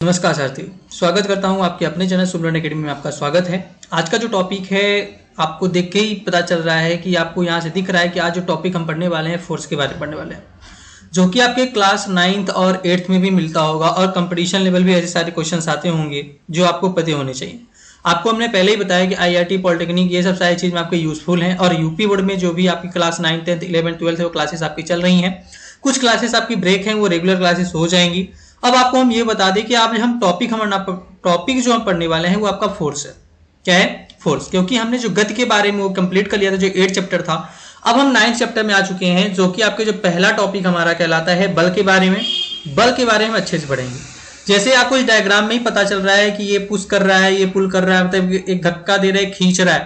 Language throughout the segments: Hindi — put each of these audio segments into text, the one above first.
नमस्कार साथी, स्वागत करता हूं आपके अपने चैनल सुब्रन एकेडमी में। आपका स्वागत है। आज का जो टॉपिक है आपको देख के ही पता चल रहा है कि आपको यहां से दिख रहा है कि आज जो टॉपिक हम पढ़ने वाले हैं फोर्स के बारे में पढ़ने वाले हैं, जो कि आपके क्लास 9th और 8th में भी मिलता होगा और कंपटीशन लेवल भी ऐसे सारे क्वेश्चन आते होंगे जो आपको पते होने चाहिए। आपको हमने पहले ही बताया कि IIT पॉलिटेक्निक ये सब सारी चीज में आपके यूजफुल हैं और यूपी बोर्ड में जो भी आपकी class 9th 10th 11th 12th है वो क्लासेस आपकी चल रही हैं। कुछ क्लासेस आपकी ब्रेक हैं, वो रेगुलर क्लासेस हो जाएंगी। अब आपको हम ये बता दें कि आप हम टॉपिक जो हम पढ़ने वाले हैं वो आपका फोर्स है। क्या है? फोर्स। क्योंकि हमने जो गति के बारे में वो कंप्लीट कर लिया था, जो 8 चैप्टर था। अब हम 9th चैप्टर में आ चुके हैं, जो कि आपके जो पहला टॉपिक हमारा कहलाता है बल के बारे में। बल के बारे में अच्छे से पढ़ेंगे। जैसे आपको इस डायग्राम में ही पता चल रहा है कि ये पुश कर रहा है, ये पुल कर रहा है, मतलब एक धक्का दे रहा है, खींच रहा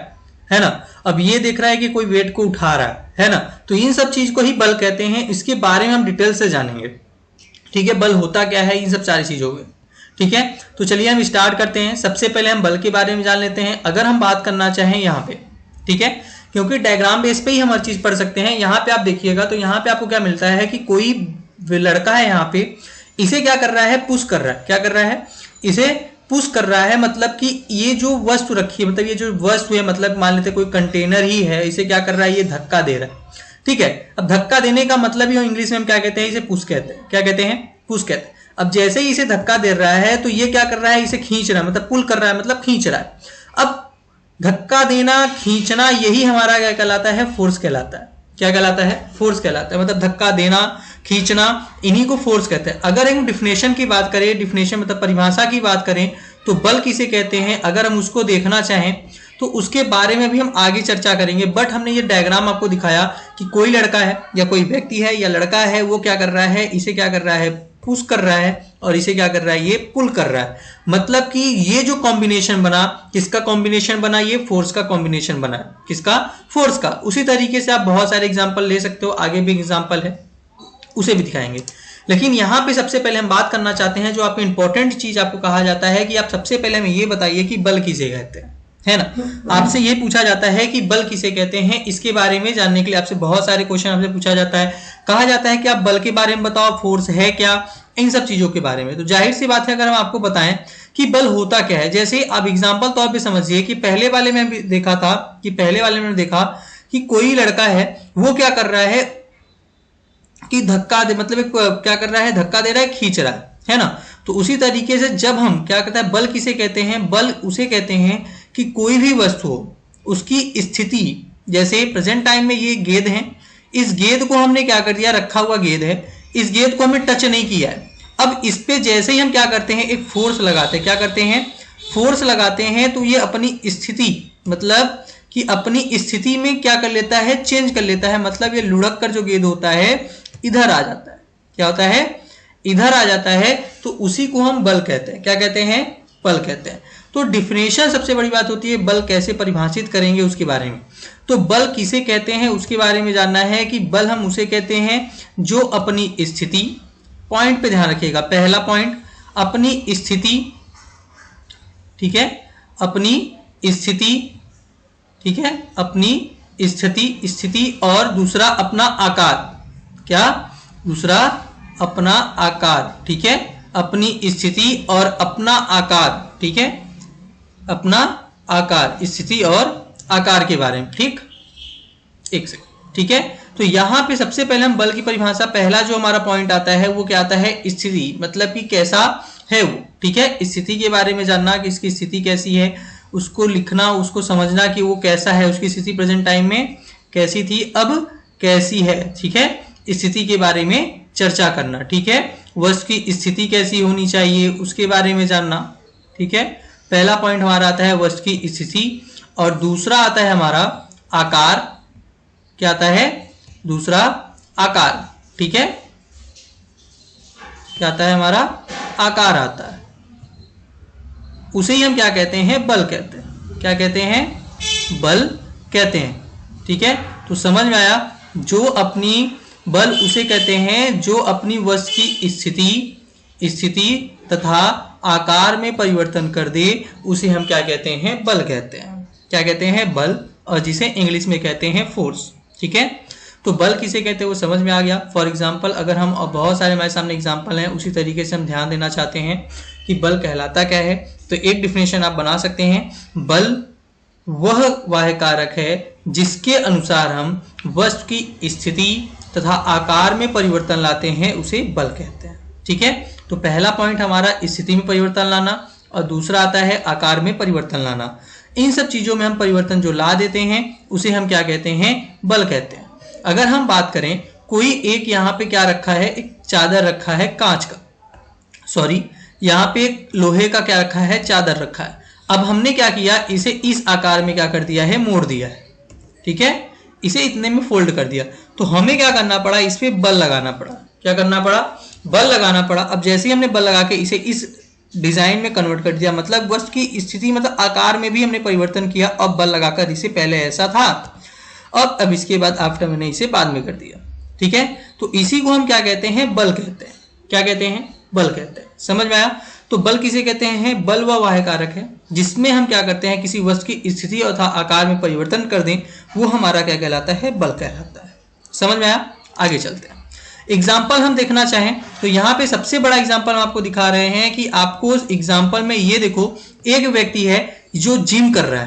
है ना। अब ये देख रहा है कि कोई वेट को उठा रहा है ना। तो इन सब चीज को ही बल कहते हैं। इसके बारे में हम डिटेल से जानेंगे। ठीक है, बल होता क्या है, इन सब सारी चीजों में। ठीक है, तो चलिए हम स्टार्ट करते हैं। सबसे पहले हम बल के बारे में जान लेते हैं। अगर हम बात करना चाहें यहाँ पे, ठीक है, क्योंकि डायग्राम बेस पे ही हम हर चीज पढ़ सकते हैं। यहाँ पे आप देखिएगा तो यहाँ पे आपको क्या मिलता है कि कोई लड़का है यहाँ पे, इसे क्या कर रहा है, पुश कर रहा है। क्या कर रहा है? इसे पुश कर रहा है। मतलब कि ये जो वस्तु रखी है, मतलब ये जो वस्तु है, मतलब मान लेते कोई कंटेनर ही है, इसे क्या कर रहा है, ये धक्का दे रहा है। ठीक है, अब धक्का देने का मतलब ही इंग्लिश में हम क्या कहते हैं, इसे पुश कहते हैं। क्या कहते हैं? पुश कहते हैं। अब जैसे ही इसे धक्का दे रहा है तो ये क्या कर रहा है, इसे खींच रहा है, मतलब पुल कर रहा है, मतलब खींच रहा है। अब धक्का देना, खींचना, यही हमारा क्या कहलाता है, फोर्स कहलाता है। क्या कहलाता है? फोर्स कहलाता है। मतलब धक्का देना, खींचना, इन्हीं को फोर्स कहते हैं। अगर हम डिफिनेशन की बात करें, डिफिनेशन मतलब परिभाषा की बात करें, तो बल किसे कहते हैं, अगर हम उसको देखना चाहें तो उसके बारे में भी हम आगे चर्चा करेंगे। बट हमने ये डायग्राम आपको दिखाया कि कोई लड़का है या कोई व्यक्ति है या लड़का है, वो क्या कर रहा है, इसे क्या कर रहा है, पुश कर रहा है, और इसे क्या कर रहा है, ये पुल कर रहा है। मतलब कि ये जो कॉम्बिनेशन बना, किसका कॉम्बिनेशन बना, ये फोर्स का कॉम्बिनेशन बना। किसका? फोर्स का। उसी तरीके से आप बहुत सारे एग्जाम्पल ले सकते हो, आगे भी एग्जाम्पल है, उसे भी दिखाएंगे। लेकिन यहाँ पे सबसे पहले हम बात करना चाहते हैं, जो आपको इंपॉर्टेंट चीज आपको कहा जाता है कि आप सबसे पहले हमें ये बताइए कि बल किसे कहते हैं, है ना। आपसे ये पूछा जाता है कि बल किसे कहते हैं। इसके बारे में जानने के लिए आपसे बहुत सारे क्वेश्चन आपसे पूछा जाता है। कहा जाता है कि आप बल के बारे में बताओ, फोर्स है क्या, इन सब चीजों के बारे में। तो जाहिर सी बात है, अगर हम आपको बताएं कि बल होता क्या है, जैसे आप एग्जाम्पल तौर पर समझिए कि पहले वाले में देखा था कि देखा कि कोई लड़का है, वो क्या कर रहा है कि धक्का दे, मतलब क्या कर रहा है, धक्का दे रहा है, खींच रहा है ना। तो उसी तरीके से जब हम क्या कहते हैं, बल किसे कहते हैं, बल उसे कहते हैं कि कोई भी वस्तु हो, उसकी स्थिति, जैसे प्रेजेंट टाइम में ये गेंद है, इस गेंद को हमने क्या कर दिया, रखा हुआ गेंद है, इस गेंद को हमने टच नहीं किया है। अब इस पे जैसे ही हम क्या करते हैं, एक फोर्स लगाते हैं। क्या करते हैं? फोर्स लगाते हैं। तो ये अपनी स्थिति, मतलब कि अपनी स्थिति में क्या कर लेता है, चेंज कर लेता है। मतलब ये लुढ़क कर जो गेंद होता है, इधर आ जाता है। क्या होता है? इधर आ जाता है। तो उसी को हम बल कहते हैं। क्या कहते हैं? बल कहते हैं। तो डिफिनेशन सबसे बड़ी बात होती है, बल कैसे परिभाषित करेंगे उसके बारे में। तो बल किसे कहते हैं उसके बारे में जानना है कि बल हम उसे कहते हैं जो अपनी स्थिति, पॉइंट पे ध्यान रखिएगा, पहला पॉइंट अपनी स्थिति, ठीक है, अपनी स्थिति, ठीक है, अपनी स्थिति और दूसरा अपना आकार। क्या? दूसरा अपना आकार, ठीक है, अपनी स्थिति और अपना आकार, ठीक है, अपना आकार, स्थिति और आकार के बारे में। ठीक, एक सेकंड, ठीक है। तो यहां पे सबसे पहले हम बल की परिभाषा, पहला जो हमारा पॉइंट आता है वो क्या आता है, स्थिति, मतलब कि कैसा है वो। ठीक है, स्थिति के बारे में जानना कि इसकी स्थिति कैसी है, उसको लिखना, उसको समझना कि वो कैसा है, उसकी स्थिति प्रेजेंट टाइम में कैसी थी, अब कैसी है। ठीक है, स्थिति के बारे में चर्चा करना। ठीक है, वस्तु की स्थिति कैसी होनी चाहिए उसके बारे में जानना। ठीक है, पहला पॉइंट हमारा आता है वस्तु की स्थिति, और दूसरा आता है हमारा आकार। क्या आता है? दूसरा आकार। ठीक है, क्या आता है, हमारा आकार आता है, उसे ही हम क्या कहते हैं, बल कहते हैं। क्या कहते हैं? बल कहते हैं। ठीक है, तो समझ में आया। जो अपनी बल उसे कहते हैं जो अपनी वस्तु की स्थिति तथा आकार में परिवर्तन कर दे, उसे हम क्या कहते हैं, बल कहते हैं। क्या कहते हैं? बल, और जिसे इंग्लिश में कहते हैं फोर्स। ठीक है, तो बल किसे कहते हैं वो समझ में आ गया। फॉर एग्जाम्पल, अगर हम बहुत सारे हमारे सामने एग्जाम्पल हैं, उसी तरीके से हम ध्यान देना चाहते हैं कि बल कहलाता क्या है। तो एक डिफिनेशन आप बना सकते हैं, बल वह बाह्य कारक है जिसके अनुसार हम वस्तु की स्थिति तथा आकार में परिवर्तन लाते हैं, उसे बल कहते हैं। ठीक है, तो पहला पॉइंट हमारा स्थिति में परिवर्तन लाना और दूसरा आता है आकार में परिवर्तन लाना। इन सब चीजों में हम परिवर्तन जो ला देते हैं उसे हम क्या कहते हैं, बल कहते हैं। अगर हम बात करें, कोई एक यहाँ पे क्या रखा है, एक चादर रखा है कांच का, सॉरी यहाँ पे एक लोहे का क्या रखा है, चादर रखा है। अब हमने क्या किया, इसे इस आकार में क्या कर दिया है, मोड़ दिया है। ठीक है, इसे इतने में फोल्ड कर दिया। तो हमें क्या करना पड़ा, इस पे बल लगाना पड़ा। क्या करना पड़ा, बल लगाना पड़ा। अब जैसे ही हमने बल लगा के इसे इस डिजाइन में कन्वर्ट कर दिया, मतलब वस्तु की स्थिति मतलब आकार में भी हमने परिवर्तन किया। अब बल लगाकर इसे पहले ऐसा था, अब इसके बाद आफ्टर मैंने इसे बाद में कर दिया। ठीक है, तो इसी को हम क्या कहते हैं, बल कहते हैं। क्या कहते हैं, बल कहते हैं। समझ में आया। तो बल किसे कहते हैं, बल वह बाह्य कारक है जिसमें हम क्या करते हैं, किसी वस्तु की स्थिति तथा आकार में परिवर्तन कर दें, वो हमारा क्या कहलाता है, बल कहलाता है। समझ में आया। आगे चलते हैं। एग्जाम्पल हम देखना चाहें तो यहाँ पे सबसे बड़ा एग्जाम्पल हम आपको दिखा रहे हैं कि आपको एग्जाम्पल में ये देखो, एक व्यक्ति है जो जिम कर रहा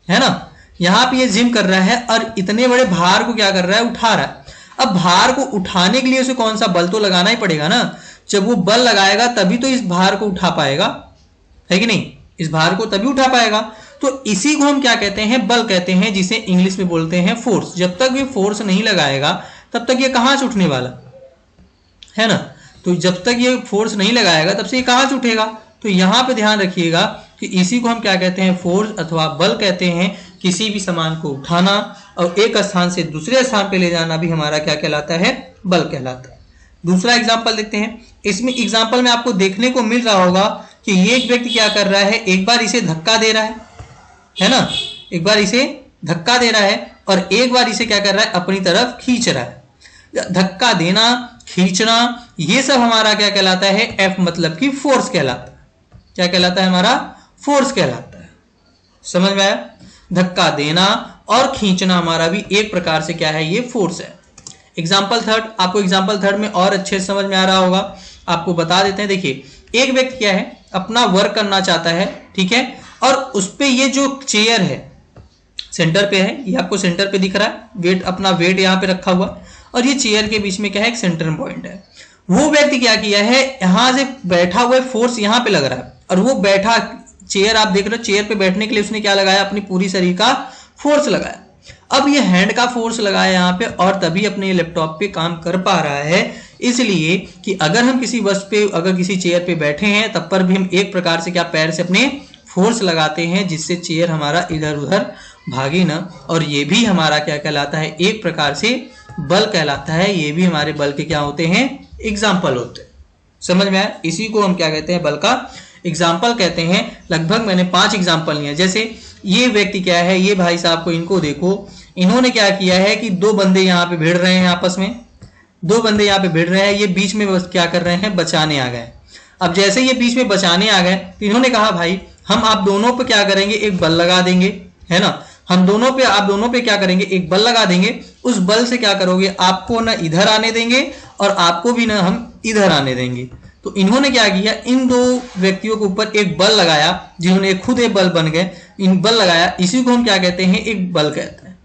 है ना। यहाँ पे ये जिम कर रहा है और इतने बड़े भार को क्या कर रहा है, उठा रहा है। अब भार को उठाने के लिए उसे कौन सा बल तो लगाना ही पड़ेगा ना। जब वो बल लगाएगा तभी तो इस भार को उठा पाएगा, है कि नहीं, इस भार को तभी उठा पाएगा। तो इसी को हम क्या कहते हैं, बल कहते हैं, जिसे इंग्लिश में बोलते हैं फोर्स। जब तक ये फोर्स नहीं लगाएगा तब तक ये कहां से उठने वाला है ना। तो जब तक ये फोर्स नहीं लगाएगा तब से ये कहां से उठेगा। तो यहां पे ध्यान रखिएगा कि इसी को हम क्या कहते हैं, फोर्स अथवा बल कहते हैं। किसी भी सामान को उठाना और एक स्थान से दूसरे स्थान पे ले जाना भी हमारा क्या कहलाता है, बल कहलाता है। दूसरा एग्जाम्पल देखते हैं। इसमें एग्जाम्पल में आपको देखने को मिल रहा होगा कि ये एक व्यक्ति क्या कर रहा है, एक बार इसे धक्का दे रहा है ना, एक बार इसे धक्का दे रहा है और एक बार इसे क्या कर रहा है, अपनी तरफ खींच रहा है। धक्का देना, खींचना, ये सब हमारा क्या कहलाता है, एफ मतलब कि फोर्स कहलाता है। क्या कहलाता है, हमारा फोर्स कहलाता है। समझ में आया। धक्का देना और खींचना हमारा भी एक प्रकार से क्या है, ये फोर्स है। एग्जाम्पल थर्ड, आपको एग्जाम्पल थर्ड में और अच्छे से समझ में आ रहा होगा, आपको बता देते हैं। देखिए, एक व्यक्ति क्या है, अपना वर्क करना चाहता है, ठीक है, और उस पे ये जो चेयर है सेंटर पे है, ये आपको सेंटर पे दिख रहा है, वेट अपना वेट यहाँ पे रखा हुआ, और ये चेयर के बीच में क्या है, एक सेंटर पॉइंट है। वो व्यक्ति क्या किया है, यहां से बैठा हुआ फोर्स यहाँ पे लग रहा है, और वो बैठा चेयर आप देख रहे हो, चेयर पे बैठने के लिए उसने क्या लगाया, अपनी पूरी शरीर का फोर्स लगाया। अब ये हैंड का फोर्स लगाया यहाँ पे, और तभी अपने लैपटॉप पे काम कर पा रहा है। इसलिए कि अगर हम किसी वस्तु पे, अगर किसी चेयर पे बैठे हैं, तब पर भी हम एक प्रकार से क्या, पैर से अपने फोर्स लगाते हैं, जिससे चेयर हमारा इधर उधर भागे ना। और ये भी हमारा क्या कहलाता है, एक प्रकार से बल कहलाता है। ये भी हमारे बल के क्या होते हैं, एग्जाम्पल होते हैं। समझ में आया। इसी को हम क्या कहते हैं, बल का एग्जाम्पल कहते हैं। लगभग मैंने 5 एग्जाम्पल लिए। जैसे ये व्यक्ति क्या है, ये भाई साहब को, इनको देखो, इन्होंने क्या किया है कि 2 बंदे यहाँ पे भिड़ रहे हैं, आपस में 2 बंदे यहाँ पे भिड़ रहे हैं, ये बीच में बस क्या कर रहे हैं, बचाने आ गए। अब जैसे ये बीच में बचाने आ गए तो इन्होंने कहा, भाई हम आप दोनों पे क्या करेंगे, एक बल लगा देंगे, है ना। हम दोनों पे, आप दोनों पे क्या करेंगे, एक बल लगा देंगे। उस बल से क्या करोगे, आपको ना इधर आने देंगे और आपको भी ना हम इधर आने देंगे। तो इन्होंने क्या किया, इन 2 व्यक्तियों के ऊपर एक बल लगाया, जिन्होंने खुद एक बल बन गए, इन बल लगाया। इसी को हम क्या कहते हैं, एक बल कहते हैं।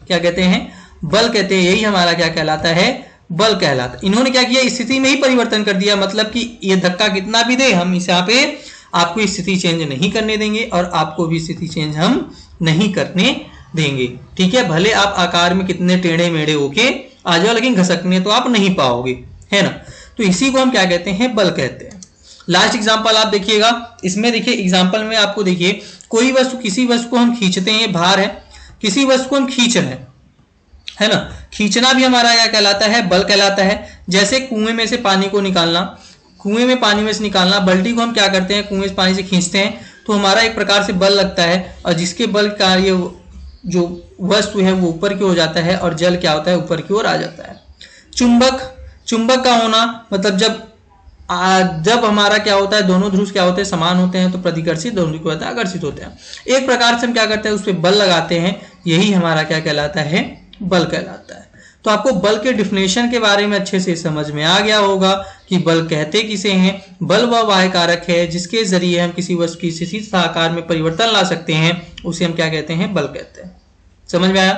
क्या कहते हैं, बल कहते हैं। यही हमारा क्या कहलाता है, बल कहलाता। इन्होंने क्या किया, स्थिति में ही परिवर्तन कर दिया। मतलब कि ये धक्का कितना भी दे, हम इस यहाँ पे आपको स्थिति चेंज नहीं करने देंगे और आपको भी स्थिति चेंज हम नहीं करने देंगे। ठीक है, भले आप आकार में कितने टेढ़े मेढ़े होके आ जाओ, लेकिन घसकने तो आप नहीं पाओगे, है ना। तो इसी को हम क्या कहते हैं, बल कहते हैं। लास्ट एग्जांपल आप देखिएगा। इसमें देखिए, एग्जांपल में आपको देखिए, कोई वस्तु, किसी वस्तु को हम खींचते हैं, भार है, किसी वस्तु को हम खींच रहे हैं, है ना। खींचना भी हमारा क्या कहलाता है, बल कहलाता है। जैसे कुएं में से पानी को निकालना, कुएं में पानी में से निकालना, बाल्टी को हम क्या करते हैं, कुएं से पानी से खींचते हैं, तो हमारा एक प्रकार से बल लगता है, और जिसके बल का ये जो वस्तु है वो ऊपर की हो जाता है, और जल क्या होता है, ऊपर की ओर आ जाता है। चुंबक, चुंबक का होना मतलब जब हमारा क्या होता है, दोनों ध्रुव क्या होते हैं, समान होते हैं, तो प्रतिकर्षित, दोनों को होता है आकर्षित होते हैं। एक प्रकार से हम क्या करते हैं, उस पर बल लगाते हैं। यही हमारा क्या कहलाता है, बल कहलाता है। तो आपको बल के डिफिनेशन के बारे में अच्छे से समझ में आ गया होगा कि बल कहते किसे हैं। बल वह बाह्य कारक है जिसके जरिए हम किसी वस्तु की स्थिति तथा आकार में परिवर्तन ला सकते हैं, उसे हम क्या कहते हैं, बल कहते हैं। समझ में आया।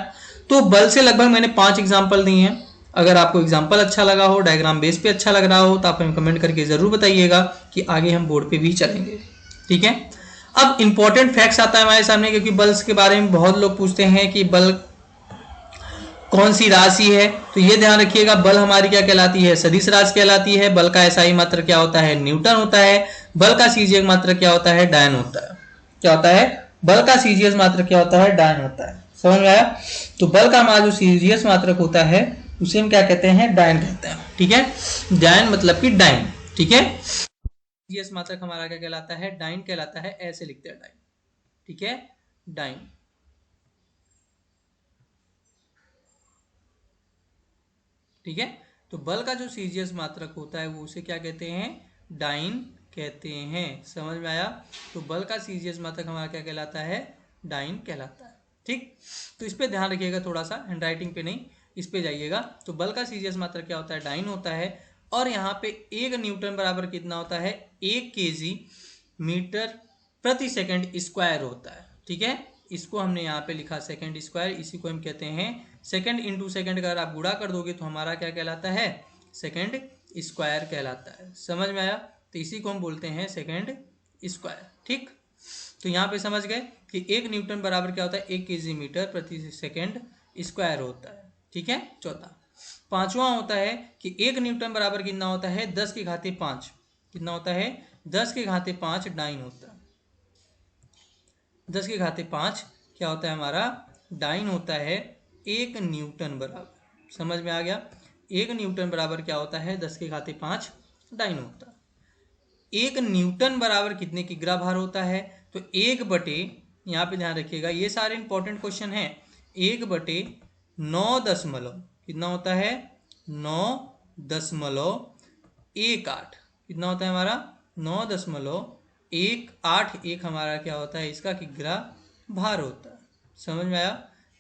तो बल से लगभग मैंने 5 एग्जाम्पल दिए हैं। अगर आपको एग्जाम्पल अच्छा लगा हो, डायग्राम बेस पे अच्छा लग रहा हो, तो आप हमें कमेंट करके जरूर बताइएगा कि आगे हम बोर्ड पे भी चलेंगे। ठीक है। अब इंपॉर्टेंट फैक्ट्स आता है हमारे सामने, क्योंकि बल के बारे में बहुत लोग पूछते हैं कि बल कौन सी राशि है। तो ये ध्यान रखिएगा, बल हमारी क्या कहलाती है, सदिश राशि कहलाती है। बल का एसआई मात्रक क्या होता है, न्यूटन होता है। बल का सीजीएस मात्रक क्या होता है, डायन होता है। क्या होता है, बल का सीजीएस मात्रक क्या होता है, डायन होता है। समझ में आया। तो बल का हमारा जो सीजीएस मात्रक होता है उसे हम क्या कहते हैं, डायन कहते हैं। ठीक है, डायन मतलब कि डायन। ठीक है, सीजीएस मात्रक हमारा क्या कहलाता है, डायन कहलाता है। ऐसे लिखते हैं डायन। ठीक है, डायन। ठीक है, तो बल का जो सीजीएस मात्रक होता है वो उसे क्या कहते हैं, डायन कहते हैं। समझ में आया। तो बल का सीजीएस मात्रक हमारा क्या कहलाता है, डायन कहलाता है। ठीक, तो इस पे ध्यान रखिएगा, थोड़ा सा हैंडराइटिंग पे नहीं, इस पे जाइएगा। तो बल का सीजीएस मात्रक क्या होता है, डायन होता है। और यहाँ पे 1 न्यूटन बराबर कितना होता है, 1 केजी मीटर प्रति सेकंड स्क्वायर होता है। ठीक है, इसको हमने यहाँ पे लिखा सेकंड स्क्वायर, इसी को हम कहते हैं सेकंड इंटू सेकंड। अगर आप गुणा कर दोगे तो हमारा क्या कहलाता है, सेकंड स्क्वायर कहलाता है। समझ में आया। तो इसी को हम बोलते हैं सेकंड स्क्वायर। ठीक, तो यहाँ पे समझ गए कि 1 न्यूटन बराबर क्या होता है, 1 केजी मीटर प्रति सेकंड स्क्वायर होता है। ठीक है, चौथा। पांचवा होता है कि 1 न्यूटन बराबर कितना होता है, 10 की घाते 5। कितना होता है, 10 की घाते 5 डाइन होता है। 10 की घाते 5 क्या होता है हमारा, डाइन होता है 1 न्यूटन बराबर। समझ में आ गया। 1 न्यूटन बराबर क्या होता है, 10 की घाते 5 डाइन होता है। 1 न्यूटन बराबर कितने किग्रा भार होता है, तो 1 बटे, यहाँ पे ध्यान रखिएगा ये सारे इंपॉर्टेंट क्वेश्चन हैं, 1 बटे 9 दशमलव कितना होता है, 9.18। कितना होता है हमारा, 9.181 हमारा क्या होता है, इसका किग्रा भार होता है। समझ में आया।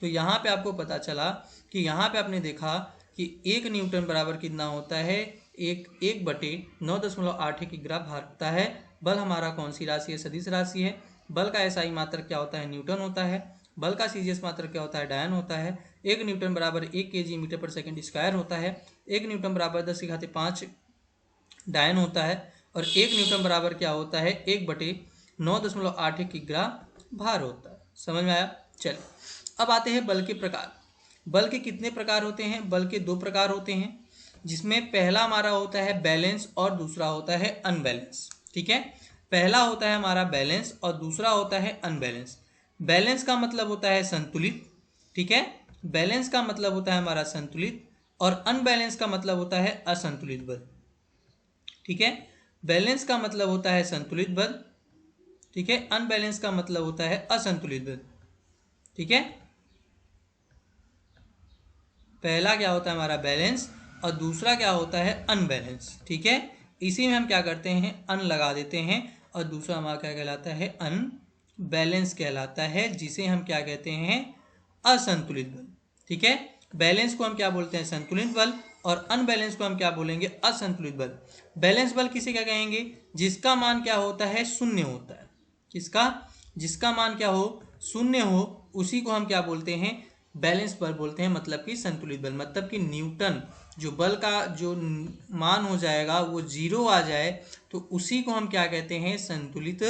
तो यहाँ पे आपको पता चला कि यहाँ पे आपने देखा कि 1 न्यूटन बराबर कितना होता है, 1 बटे 9.81 किग्रा भार होता है। बल हमारा कौन सी राशि है, सदिश राशि है। बल का एसआई मात्रक क्या होता है, न्यूटन होता है। बल का सीजीएस मात्रक क्या होता है, डायन होता है। 1 न्यूटन बराबर 1 केजी मीटर पर सेकंड स्क्वायर होता है। 1 न्यूटन बराबर 10 की घाते 5 डायन होता है। और 1 न्यूटन बराबर क्या होता है, 1 बटे 9.81 किग्रा भार होता है। समझ में आया। चलिए अब आते हैं बल के प्रकार। बल के कितने प्रकार होते हैं, बल के 2 प्रकार होते हैं, जिसमें पहला हमारा होता है बैलेंस और दूसरा होता है अनबैलेंस। ठीक है, पहला होता है हमारा बैलेंस और दूसरा होता है अनबैलेंस। बैलेंस का मतलब होता है संतुलित। ठीक है, बैलेंस का मतलब होता है हमारा संतुलित, और अनबैलेंस का मतलब होता है असंतुलित बल। ठीक है, बैलेंस का मतलब होता है संतुलित बल। ठीक है, अनबैलेंस का मतलब होता है असंतुलित बल। ठीक है, पहला क्या होता है हमारा बैलेंस और दूसरा क्या होता है अनबैलेंस। ठीक है, इसी में हम क्या करते हैं, अन लगा देते हैं, और दूसरा हमारा क्या कहलाता है, अनबैलेंस कहलाता है, जिसे हम क्या कहते हैं, असंतुलित बल। ठीक है, बैलेंस को हम क्या बोलते हैं, संतुलित बल, और अनबैलेंस को हम क्या बोलेंगे, असंतुलित बल। बैलेंस बल किसे क्या कहेंगे, जिसका मान क्या होता है, शून्य होता है। किसका, जिसका मान क्या हो, शून्य हो, उसी को हम क्या बोलते हैं, बैलेंस बल बोलते हैं। मतलब कि संतुलित बल, मतलब कि न्यूटन जो बल का जो मान हो जाएगा वो 0 आ जाए, तो उसी को हम क्या कहते हैं, संतुलित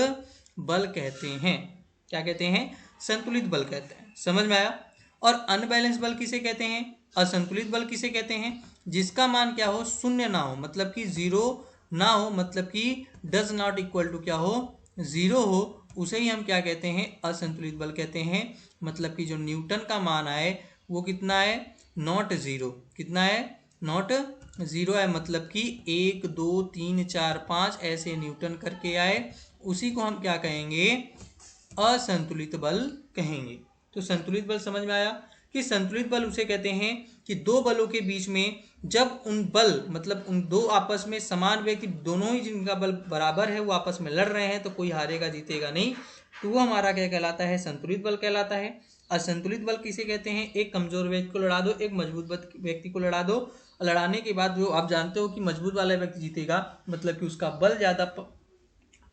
बल कहते हैं। क्या कहते हैं, संतुलित बल कहते हैं। समझ में आया। और अनबैलेंस बल किसे कहते हैं, असंतुलित बल किसे कहते हैं, जिसका मान क्या हो, शून्य ना हो, मतलब कि 0 ना हो, मतलब कि डज नॉट इक्वल टू क्या हो, 0 हो, उसे ही हम क्या कहते हैं, असंतुलित बल कहते हैं। मतलब कि जो न्यूटन का मान आए वो कितना है, नॉट 0। कितना है, नॉट 0 है, मतलब कि 1 2 3 4 5 ऐसे न्यूटन करके आए, उसी को हम क्या कहेंगे, असंतुलित बल कहेंगे। तो संतुलित बल समझ में आया कि संतुलित बल उसे कहते हैं कि दो बलों के बीच में जब उन बल मतलब उन दो आपस में समान वेग, दोनों ही जिनका बल बराबर है वो आपस में लड़ रहे हैं, तो कोई हारेगा जीतेगा नहीं, तो वो हमारा क्या कहलाता है, संतुलित बल कहलाता है। असंतुलित बल किसे कहते हैं? एक कमजोर व्यक्ति को लड़ा दो, एक मजबूत व्यक्ति को लड़ा दो, लड़ाने के बाद जो आप जानते हो कि मजबूत वाला व्यक्ति जीतेगा, मतलब कि उसका बल ज्यादा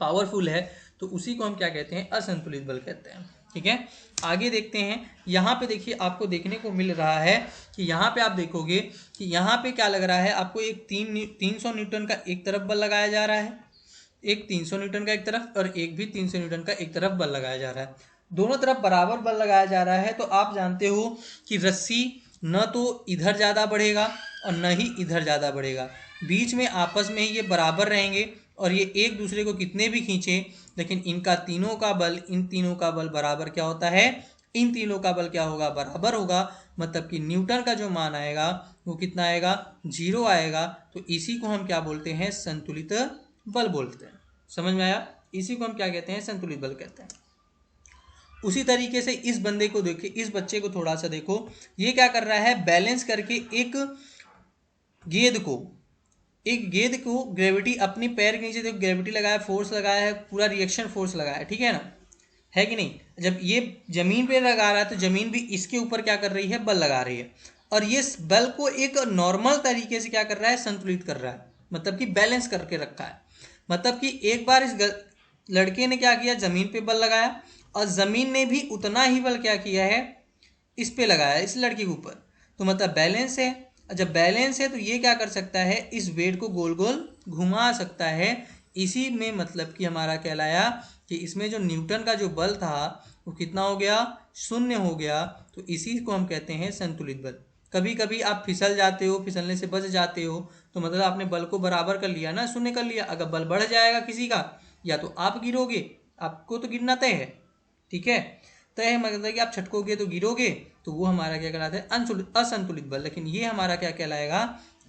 पावरफुल है, तो उसी को हम क्या कहते हैं? असंतुलित बल कहते हैं। ठीक है, आगे देखते हैं। यहाँ पे देखिए आपको देखने को मिल रहा है कि यहाँ पे आप देखोगे कि यहाँ पे क्या लग रहा है आपको, एक 300 न्यूटन का एक तरफ बल लगाया जा रहा है, एक 300 न्यूटन का एक तरफ, और एक भी 300 न्यूटन का एक तरफ बल लगाया जा रहा है। दोनों तरफ बराबर बल लगाया जा रहा है। तो आप जानते हो कि रस्सी न तो इधर ज़्यादा बढ़ेगा और न ही इधर ज़्यादा बढ़ेगा, बीच में आपस में ही ये बराबर रहेंगे, और ये एक दूसरे को कितने भी खींचे, लेकिन इनका तीनों का बल, इन तीनों का बल बराबर क्या होता है? इन तीनों का बल क्या होगा? बराबर होगा। मतलब कि न्यूटन का जो मान आएगा वो कितना आएगा? 0 आएगा। तो इसी को हम क्या बोलते हैं? संतुलित बल बोलते हैं। समझ में आया? इसी को हम क्या कहते हैं? संतुलित बल कहते हैं। उसी तरीके से इस बंदे को देखिए, इस बच्चे को थोड़ा सा देखो, ये क्या कर रहा है? बैलेंस करके एक गेंद को ग्रेविटी अपनी पैर के नीचे देखो, ग्रेविटी लगाया, फोर्स लगाया है, पूरा रिएक्शन फोर्स लगाया है, ठीक है ना, है कि नहीं? जब ये जमीन पे लगा रहा है तो जमीन भी इसके ऊपर क्या कर रही है? बल लगा रही है, और ये बल को एक नॉर्मल तरीके से क्या कर रहा है? संतुलित कर रहा है, मतलब कि बैलेंस करके रखा है। मतलब कि एक बार इस लड़के ने क्या किया? जमीन पे बल लगाया, और जमीन ने भी उतना ही बल क्या किया है? इस पे लगाया, इस लड़के के ऊपर। तो मतलब बैलेंस है। जब बैलेंस है तो ये क्या कर सकता है? इस वेट को गोल गोल घुमा सकता है। इसी में मतलब कि हमारा कहलाया कि इसमें जो न्यूटन का जो बल था वो कितना हो गया? 0 हो गया। तो इसी को हम कहते हैं संतुलित बल। कभी कभी आप फिसल जाते हो, फिसलने से बच जाते हो, तो मतलब आपने बल को बराबर कर लिया ना, 0 कर लिया। अगर बल बढ़ जाएगा किसी का, या तो आप गिरोगे, आपको तो गिरना तय है, ठीक है, तय है, मतलब कि आप छटकोगे तो गिरोगे, तो वो हमारा क्या कहलाता है? असंतुलित बल। लेकिन ये हमारा क्या कहलाएगा?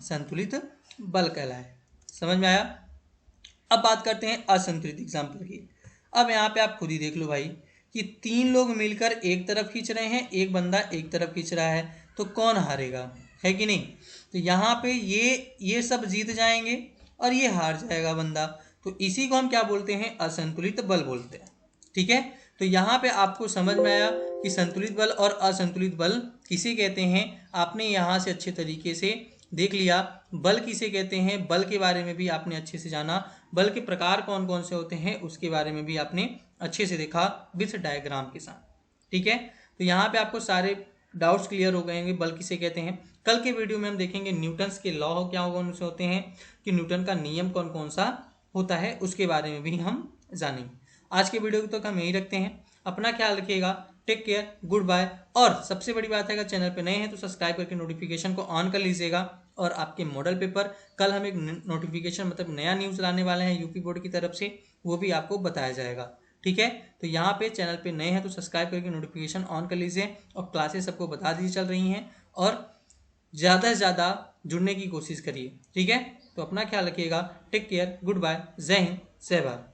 संतुलित बल कहलाए। समझ में आया? अब बात करते हैं असंतुलित एग्जाम्पल की। अब यहाँ पे आप खुद ही देख लो भाई कि 3 लोग मिलकर एक तरफ खींच रहे हैं, एक बंदा एक तरफ खींच रहा है, तो कौन हारेगा? है कि नहीं? तो यहाँ पे ये सब जीत जाएंगे और ये हार जाएगा बंदा। तो इसी को हम क्या बोलते हैं? असंतुलित बल बोलते हैं। ठीक है, तो यहाँ पे आपको समझ में आया कि संतुलित बल और असंतुलित बल किसे कहते हैं। आपने यहाँ से अच्छे तरीके से देख लिया बल किसे कहते हैं, बल के बारे में भी आपने अच्छे से जाना, बल के प्रकार कौन कौन से होते हैं उसके बारे में भी आपने अच्छे से देखा विथ डायग्राम के साथ। ठीक है, तो यहाँ पे आपको सारे डाउट्स क्लियर हो गए होंगे बल किसे कहते हैं। कल के वीडियो में हम देखेंगे न्यूटन्स के लॉ क्या कौन से होते हैं, कि न्यूटन का नियम कौन कौन सा होता है, उसके बारे में भी हम जानेंगे। आज के वीडियो को तो हम यही रखते हैं। अपना ख्याल रखिएगा, टेक केयर, गुड बाय। और सबसे बड़ी बात है, अगर चैनल पे नए हैं तो सब्सक्राइब करके नोटिफिकेशन को ऑन कर लीजिएगा। और आपके मॉडल पेपर, कल हम एक नोटिफिकेशन मतलब नया न्यूज़ लाने वाले हैं यूपी बोर्ड की तरफ से, वो भी आपको बताया जाएगा। ठीक है, तो यहाँ पे चैनल पे नए हैं तो सब्सक्राइब करके नोटिफिकेशन ऑन कर लीजिए, और क्लासेस सबको बता दी चल रही हैं, और ज़्यादा से ज़्यादा जुड़ने की कोशिश करिए। ठीक है, तो अपना ख्याल रखिएगा, टेक केयर, गुड बाय, जय हिंद, जय भारत।